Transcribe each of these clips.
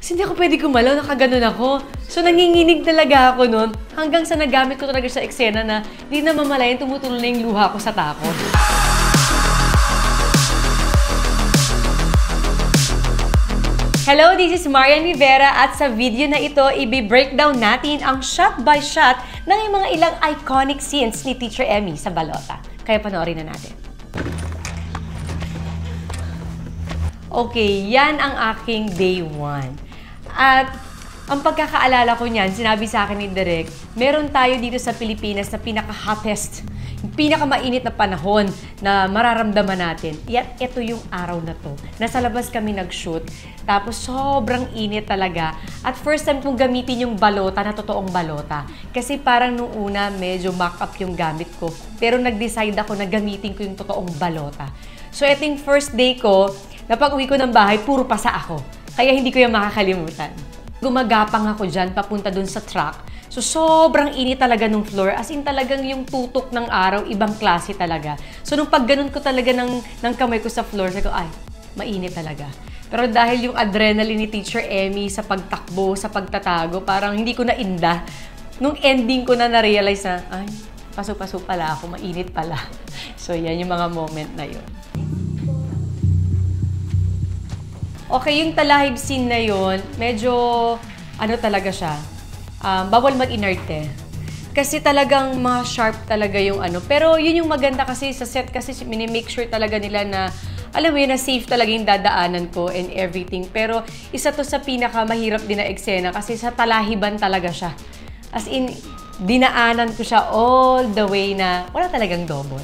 Kasi hindi ako pwede gumalaw, nakaganon ako. So nanginginig talaga ako nun hanggang sa nagamit ko talaga sa eksena na di na mamalayan tumutulo na yung luha ko sa takot. Hello, this is Marian Rivera at sa video na ito, i-breakdown natin ang shot by shot ng mga ilang iconic scenes ni Teacher Emmy sa Balota. Kaya panoorin na natin. Okay, yan ang aking day 1. At ang pagkakaalala ko niyan, sinabi sa akin ni Direk, meron tayo dito sa Pilipinas na pinaka-hottest, pinaka-mainit na panahon na mararamdaman natin. At ito yung araw na to. Nasa labas kami nag-shoot, tapos sobrang init talaga. At first time kong gamitin yung balota na totoong balota. Kasi parang nung una, medyo mock-up yung gamit ko. Pero nag-decide ako na gamitin ko yung totoong balota. So ito yung first day ko, na pag-uwi ko ng bahay, puro pasa ako. Kaya hindi ko yung makakalimutan. Gumagapang ako dyan, papunta dun sa truck. So, sobrang init talaga nung floor. As in, talagang yung tutok ng araw, ibang klase talaga. So, nung pagganon ko talaga ng kamay ko sa floor, sabi ko, ay, mainit talaga. Pero dahil yung adrenaline ni Teacher Emmy sa pagtakbo, sa pagtatago, parang hindi ko na-inda. Nung ending ko na-realize na, ay, paso-paso pala ako, mainit pala. So, yan yung mga moment na yun. Okay, yung talahib scene na yun, medyo, ano talaga siya, bawal mag-inerte. Kasi talagang mga sharp talaga yung ano. Pero yun yung maganda kasi sa set kasi minimake sure talaga nila na, alam mo yun, na safe talaga yung dadaanan ko and everything. Pero isa to sa pinaka-mahirap din na eksena kasi sa talahiban talaga siya. As in, dinaanan ko siya all the way na wala talagang double.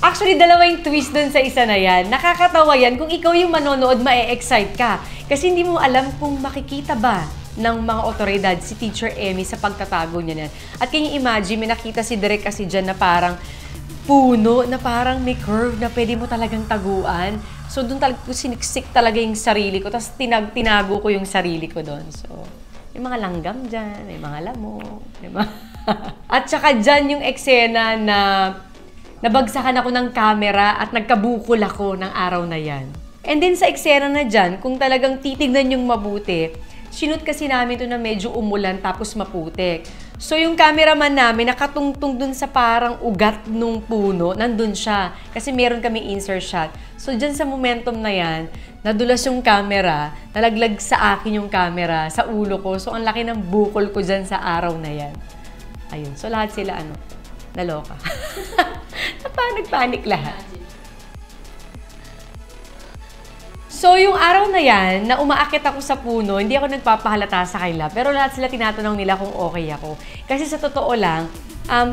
Actually, dalawa yung twist dun sa isa na yan. Nakakatawa yan kung ikaw yung manonood, ma-excite ka. Kasi hindi mo alam kung makikita ba ng mga otoridad si Teacher Emmy sa pagtatago niya yan. At kaya imagine, may nakita si Direk kasi dyan na parang puno, na parang may curve na pwede mo talagang taguan. So, dun talaga siniksik talaga yung sarili ko. Tapos tinago ko yung sarili ko dun. So, may mga langgam dyan, may mga lamok, diba? At saka dyan yung eksena na nabagsakan ako ng camera at nagkabukol ako ng araw na yan. And then sa eksena na dyan, kung talagang titignan yung mabuti, sinut kasi namin ito na medyo umulan tapos maputik. So yung cameraman namin nakatungtong dun sa parang ugat nung puno, nandun siya. Kasi meron kaming insert shot. So dyan sa momentum na yan, nadulas yung camera, nalaglag sa akin yung camera, sa ulo ko. So ang laki ng bukol ko dyan sa araw na yan. Ayun. So lahat sila naloka. Nagpanik lahat. So, yung araw na yan, na umaakit ako sa puno, hindi ako nagpapahalata sa kanila. Pero lahat sila tinatanong nila kung okay ako. Kasi sa totoo lang,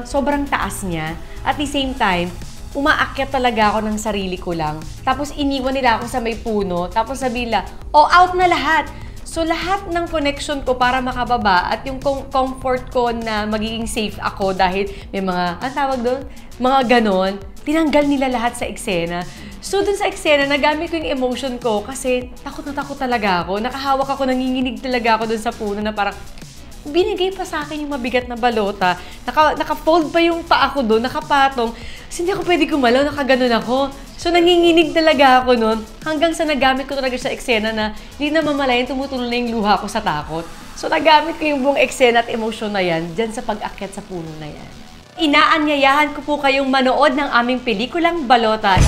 sobrang taas niya. At the same time, umaakyat talaga ako ng sarili ko lang. Tapos iniwan nila ako sa may puno. Tapos sabi nila, oh, out na lahat! So, lahat ng connection ko para makababa at yung comfort ko na magiging safe ako dahil may mga, ang tawag doon? Mga ganon, tinanggal nila lahat sa eksena. So, dun sa eksena, nagamit ko yung emotion ko kasi takot na takot talaga ako. Nakahawak ako, nanginginig talaga ako dun sa puno na parang binigay pa sa akin yung mabigat na balota. Naka-fold pa yung paa ko doon, nakapatong. Kasi hindi ako pwede gumalaw, nakaganon ako. So, nanginginig talaga ako noon hanggang sa nagamit ko talaga sa eksena na hindi na mamalayan tumutulo na yung luha ko sa takot. So, nagamit ko yung buong eksena at emosyon na yan dyan sa pag-akyat sa puno na yan. Inaanyayahan ko po kayong manood ng aming pelikulang Balota.